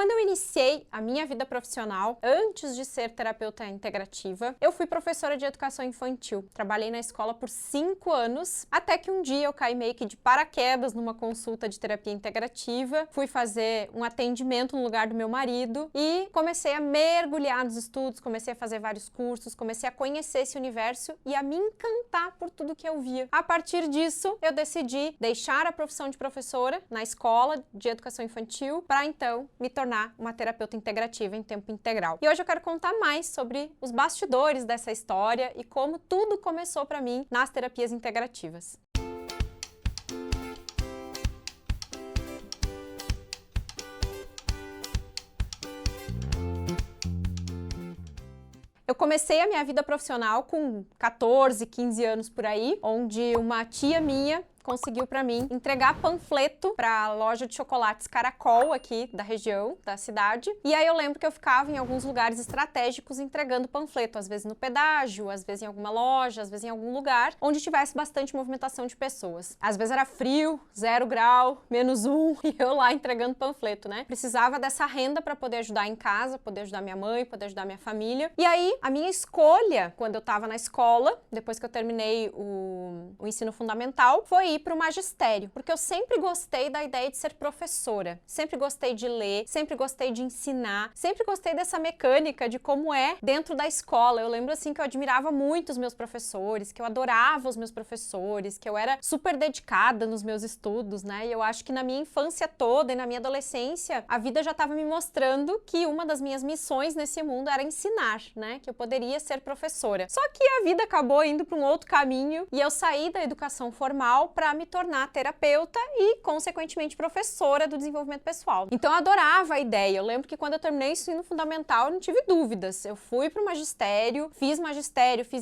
Quando eu iniciei a minha vida profissional, antes de ser terapeuta integrativa, eu fui professora de educação infantil. Trabalhei na escola por 5 anos, até que um dia eu caí meio que de paraquedas numa consulta de terapia integrativa, fui fazer um atendimento no lugar do meu marido e comecei a mergulhar nos estudos, comecei a fazer vários cursos, comecei a conhecer esse universo e a me encantar por tudo que eu via. A partir disso, eu decidi deixar a profissão de professora na escola de educação infantil para então me tornar uma terapeuta integrativa em tempo integral. E hoje eu quero contar mais sobre os bastidores dessa história e como tudo começou para mim nas terapias integrativas. Eu comecei a minha vida profissional com 14, 15 anos por aí, onde uma tia minha conseguiu pra mim entregar panfleto pra loja de chocolates Caracol aqui da região, da cidade. E aí eu lembro que eu ficava em alguns lugares estratégicos entregando panfleto, às vezes no pedágio, às vezes em alguma loja, às vezes em algum lugar onde tivesse bastante movimentação de pessoas. Às vezes era frio, 0 grau, -1, e eu lá entregando panfleto, né? Precisava dessa renda pra poder ajudar em casa, poder ajudar minha mãe, poder ajudar minha família. E aí, a minha escolha, quando eu tava na escola, depois que eu terminei o ensino fundamental, foi ir para o magistério, porque eu sempre gostei da ideia de ser professora, sempre gostei de ler, sempre gostei de ensinar, sempre gostei dessa mecânica de como é dentro da escola. Eu lembro assim que eu admirava muito os meus professores, que eu adorava os meus professores, que eu era super dedicada nos meus estudos, né? E eu acho que na minha infância toda e na minha adolescência, a vida já estava me mostrando que uma das minhas missões nesse mundo era ensinar, né? Que eu poderia ser professora. Só que a vida acabou indo para um outro caminho e eu saí da educação formal para me tornar terapeuta e, consequentemente, professora do desenvolvimento pessoal. Então, eu adorava a ideia. Eu lembro que quando eu terminei o ensino fundamental, eu não tive dúvidas. Eu fui para o magistério, fiz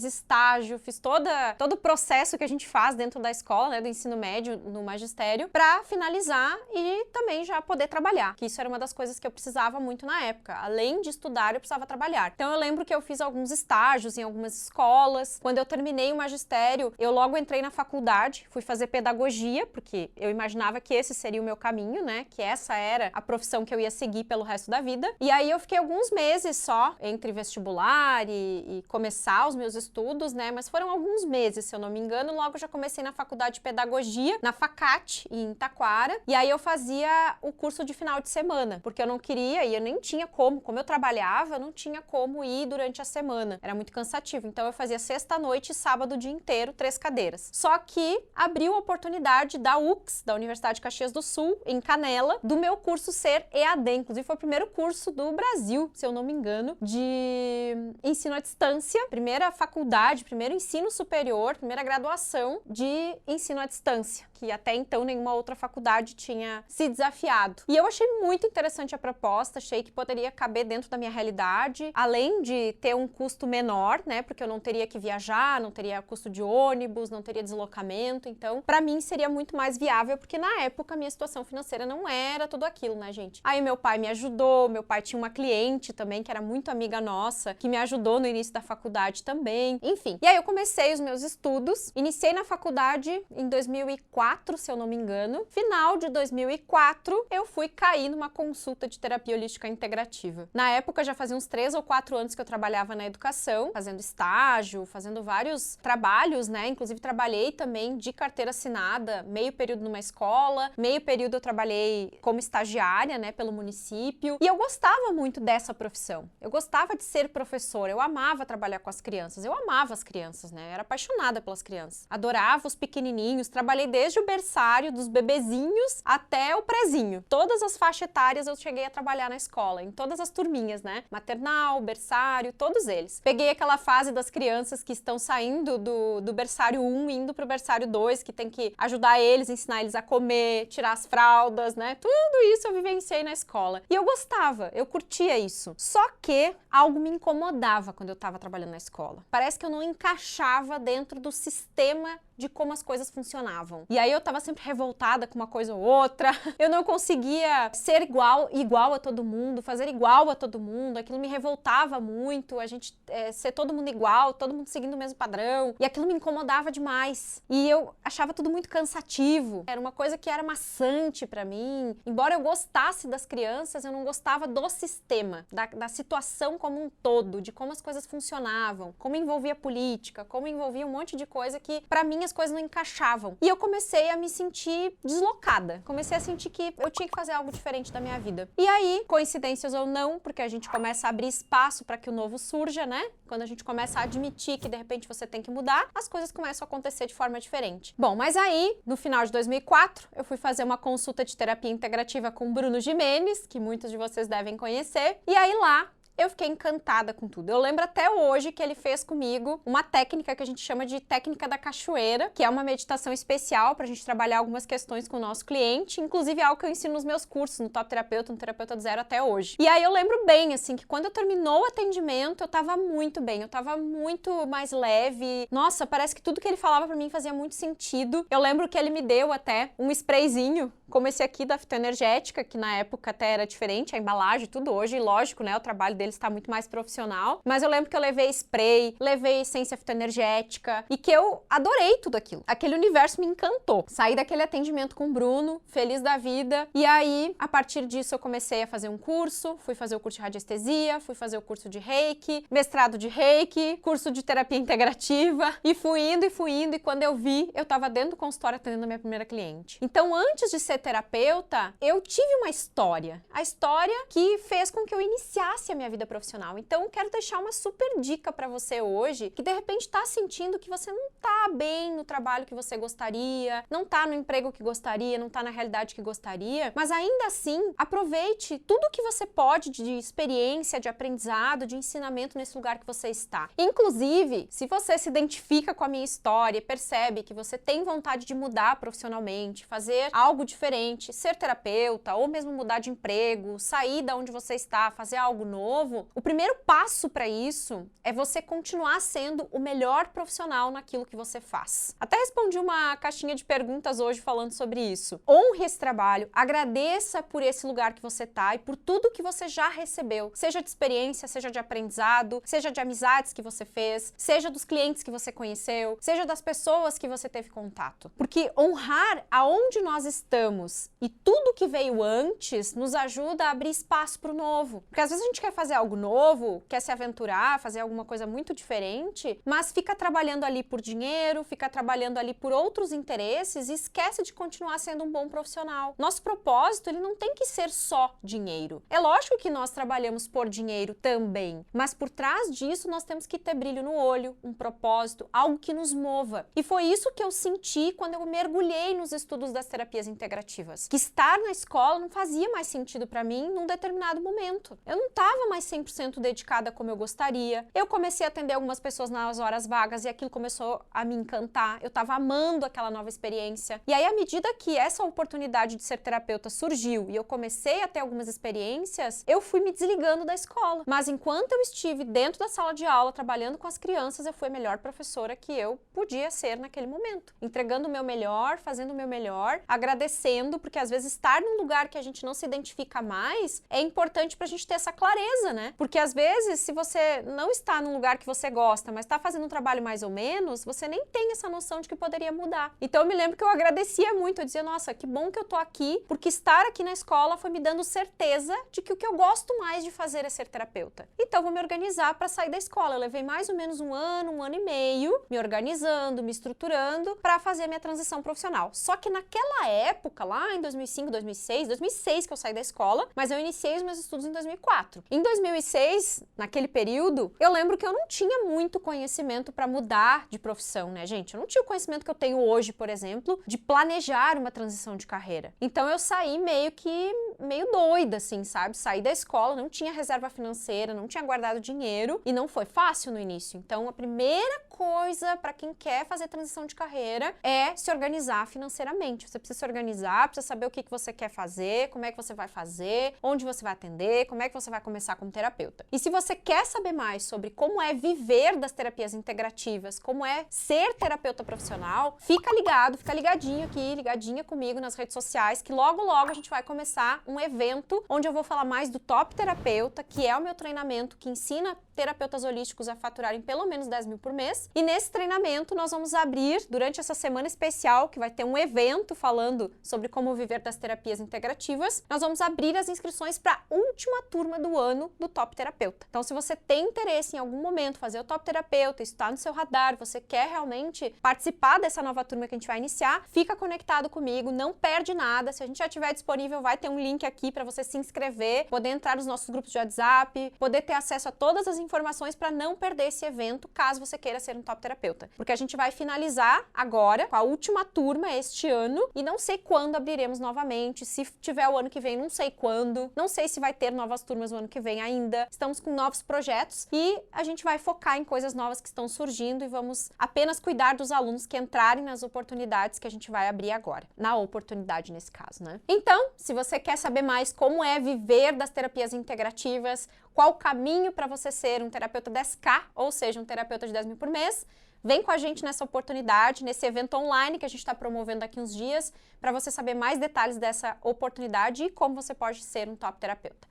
estágio, fiz todo o processo que a gente faz dentro da escola, né, do ensino médio no magistério, para finalizar e também já poder trabalhar, que isso era uma das coisas que eu precisava muito na época. Além de estudar, eu precisava trabalhar. Então, eu lembro que eu fiz alguns estágios em algumas escolas. Quando eu terminei o magistério, eu logo entrei na faculdade, fui fazer pedagogia, porque eu imaginava que esse seria o meu caminho, né? Que essa era a profissão que eu ia seguir pelo resto da vida. E aí eu fiquei alguns meses só entre vestibular e começar os meus estudos, né? Mas foram alguns meses, se eu não me engano. Logo já comecei na faculdade de pedagogia, na Facate, em Taquara. E aí eu fazia o curso de final de semana, porque eu não queria e eu nem tinha como eu trabalhava, eu não tinha como ir durante a semana. Era muito cansativo. Então eu fazia sexta noite e sábado o dia inteiro, 3 cadeiras. Só que abriu a oportunidade da UX, da Universidade de Caxias do Sul, em Canela, do meu curso ser EAD. Inclusive foi o primeiro curso do Brasil, se eu não me engano, de ensino à distância. Primeira faculdade, primeiro ensino superior, primeira graduação de ensino à distância, que até então nenhuma outra faculdade tinha se desafiado. E eu achei muito interessante a proposta, achei que poderia caber dentro da minha realidade, além de ter um custo menor, né, porque eu não teria que viajar, não teria custo de ônibus, não teria deslocamento. Então, pra mim seria muito mais viável, porque na época a minha situação financeira não era tudo aquilo, né, gente? Aí meu pai me ajudou, meu pai tinha uma cliente também, que era muito amiga nossa, que me ajudou no início da faculdade também, enfim. E aí eu comecei os meus estudos, iniciei na faculdade em 2004, se eu não me engano. Final de 2004, eu fui cair numa consulta de terapia holística integrativa. Na época, já fazia uns 3 ou 4 anos que eu trabalhava na educação, fazendo estágio, fazendo vários trabalhos, né? Inclusive, trabalhei também de carteira assinada, meio período numa escola, meio período eu trabalhei como estagiária, né, pelo município. E eu gostava muito dessa profissão. Eu gostava de ser professora, eu amava trabalhar com as crianças, eu amava as crianças, né? Eu era apaixonada pelas crianças. Adorava os pequenininhos, trabalhei desde o berçário, dos bebezinhos até o prezinho. Todas as faixas etárias eu cheguei a trabalhar na escola, em todas as turminhas, né? Maternal, berçário, todos eles. Peguei aquela fase das crianças que estão saindo do berçário 1 indo pro berçário 2, que tem que ajudar eles, ensinar eles a comer, tirar as fraldas, né? Tudo isso eu vivenciei na escola. E eu gostava, eu curtia isso. Só que algo me incomodava quando eu tava trabalhando na escola. Parece que eu não encaixava dentro do sistema de como as coisas funcionavam. E aí eu tava sempre revoltada com uma coisa ou outra, eu não conseguia ser igual a todo mundo, fazer igual a todo mundo, aquilo me revoltava muito, a gente ser todo mundo igual, todo mundo seguindo o mesmo padrão, e aquilo me incomodava demais. E eu achava tudo muito cansativo. Era uma coisa que era maçante pra mim. Embora eu gostasse das crianças, eu não gostava do sistema, da situação como um todo, de como as coisas funcionavam, como envolvia política, como envolvia um monte de coisa que, pra mim, as coisas não encaixavam. E eu comecei a me sentir deslocada. Comecei a sentir que eu tinha que fazer algo diferente da minha vida. E aí, coincidências ou não, porque a gente começa a abrir espaço para que o novo surja, né? Quando a gente começa a admitir que, de repente, você tem que mudar, as coisas começam a acontecer de forma diferente. Bom, mas aí, no final de 2004, eu fui fazer uma consulta de terapia integrativa com Bruno Gimenez, que muitos de vocês devem conhecer. E aí lá, eu fiquei encantada com tudo. Eu lembro até hoje que ele fez comigo uma técnica que a gente chama de técnica da cachoeira, que é uma meditação especial pra gente trabalhar algumas questões com o nosso cliente, inclusive é algo que eu ensino nos meus cursos, no Top Terapeuta, no Terapeuta do Zero até hoje. E aí eu lembro bem, assim, que quando eu terminou o atendimento, eu tava muito bem, eu tava muito mais leve. Nossa, parece que tudo que ele falava pra mim fazia muito sentido. Eu lembro que ele me deu até um sprayzinho, como esse aqui da fitoenergética, que na época até era diferente, a embalagem, tudo. Hoje, lógico, né, o trabalho dele está muito mais profissional, mas eu lembro que eu levei spray, levei essência fitoenergética e que eu adorei tudo aquilo. Aquele universo me encantou. Saí daquele atendimento com o Bruno, feliz da vida, e aí, a partir disso, eu comecei a fazer um curso, fui fazer o curso de radiestesia, fui fazer o curso de Reiki, mestrado de Reiki, curso de terapia integrativa, e fui indo, e quando eu vi, eu tava dentro do consultório atendendo a minha primeira cliente. Então, antes de ser terapeuta, eu tive uma história. A história que fez com que eu iniciasse a minha vida profissional. Então, quero deixar uma super dica pra você hoje, que de repente tá sentindo que você não tá bem no trabalho que você gostaria, não tá no emprego que gostaria, não tá na realidade que gostaria, mas ainda assim, aproveite tudo que você pode de experiência, de aprendizado, de ensinamento nesse lugar que você está. Inclusive, se você se identifica com a minha história e percebe que você tem vontade de mudar profissionalmente, fazer algo diferente, ser terapeuta ou mesmo mudar de emprego, sair da onde você está, fazer algo novo, o primeiro passo para isso é você continuar sendo o melhor profissional naquilo que você faz. Até respondi uma caixinha de perguntas hoje falando sobre isso. Honre esse trabalho, agradeça por esse lugar que você tá e por tudo que você já recebeu, seja de experiência, seja de aprendizado, seja de amizades que você fez, seja dos clientes que você conheceu, seja das pessoas que você teve contato. Porque honrar aonde nós estamos e tudo que veio antes nos ajuda a abrir espaço para o novo. Porque às vezes a gente quer fazer algo novo, quer se aventurar, fazer alguma coisa muito diferente, mas fica trabalhando ali por dinheiro, fica trabalhando ali por outros interesses e esquece de continuar sendo um bom profissional. Nosso propósito, ele não tem que ser só dinheiro. É lógico que nós trabalhamos por dinheiro também, mas por trás disso nós temos que ter brilho no olho, um propósito, algo que nos mova. E foi isso que eu senti quando eu mergulhei nos estudos das terapias integrativas. Que estar na escola não fazia mais sentido para mim num determinado momento. Eu não estava mais 100% dedicada como eu gostaria. Eu comecei a atender algumas pessoas nas horas vagas e aquilo começou a me encantar. Eu estava amando aquela nova experiência. E aí, à medida que essa oportunidade de ser terapeuta surgiu e eu comecei a ter algumas experiências, eu fui me desligando da escola. Mas enquanto eu estive dentro da sala de aula, trabalhando com as crianças, eu fui a melhor professora que eu podia ser naquele momento. Entregando o meu melhor, fazendo o meu melhor, agradecendo, porque às vezes estar num lugar que a gente não se identifica mais é importante pra gente ter essa clareza, né? Porque às vezes, se você não está num lugar que você gosta, mas está fazendo um trabalho mais ou menos, você nem tem essa noção de que poderia mudar. Então eu me lembro que eu agradecia muito, eu dizia, nossa, que bom que eu tô aqui, porque estar aqui na escola foi me dando certeza de que o que eu gosto mais de fazer é ser terapeuta. Então vou me organizar para sair da escola. Eu levei mais ou menos um ano e meio, me organizando, me estruturando para fazer a minha transição profissional. Só que naquela época, lá em 2005, 2006 que eu saí da escola, mas eu iniciei os meus estudos em 2004. Em 2006, naquele período, eu lembro que eu não tinha muito conhecimento para mudar de profissão, né, gente? Eu não tinha o conhecimento que eu tenho hoje, por exemplo, de planejar uma transição de carreira. Então eu saí meio doida, assim, sabe? Saí da escola, não tinha reserva financeira, não tinha guardado dinheiro e não foi fácil no início. Então a primeira coisa para quem quer fazer transição de carreira é se organizar financeiramente. Você precisa se organizar, precisa saber o que você quer fazer, como é que você vai fazer, onde você vai atender, como é que você vai começar como terapeuta. E se você quer saber mais sobre como é viver das terapias integrativas, como é ser terapeuta profissional, fica ligado, fica ligadinho aqui, ligadinha comigo nas redes sociais, que logo a gente vai começar um evento onde eu vou falar mais do Top Terapeuta, que é o meu treinamento que ensina terapeutas holísticos a faturarem pelo menos 10 mil por mês. E nesse treinamento nós vamos abrir, durante essa semana especial, que vai ter um evento falando sobre como viver das terapias integrativas, nós vamos abrir as inscrições para a última turma do ano do Top Terapeuta. Então, se você tem interesse em algum momento fazer o Top Terapeuta, está no seu radar, você quer realmente participar dessa nova turma que a gente vai iniciar, fica conectado comigo, não perde nada. Se a gente já estiver disponível, vai ter um link aqui para você se inscrever, poder entrar nos nossos grupos de WhatsApp, poder ter acesso a todas as informações para não perder esse evento, caso você queira ser um Top Terapeuta. Porque a gente vai finalizar agora com a última turma este ano e não sei quando abriremos novamente. Se tiver o ano que vem, não sei quando. Não sei se vai ter novas turmas no ano que vem ainda. Estamos com novos projetos e a gente vai focar em coisas novas que estão surgindo e vamos apenas cuidar dos alunos que entrarem nas oportunidades que a gente vai abrir agora. Na oportunidade, nesse caso, né? Então, se você quer saber mais como é viver das terapias integrativas, qual o caminho para você ser um terapeuta 10K, ou seja, um terapeuta de 10 mil por mês, vem com a gente nessa oportunidade, nesse evento online que a gente está promovendo daqui uns dias, para você saber mais detalhes dessa oportunidade e como você pode ser um top terapeuta.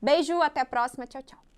Beijo, até a próxima, tchau, tchau.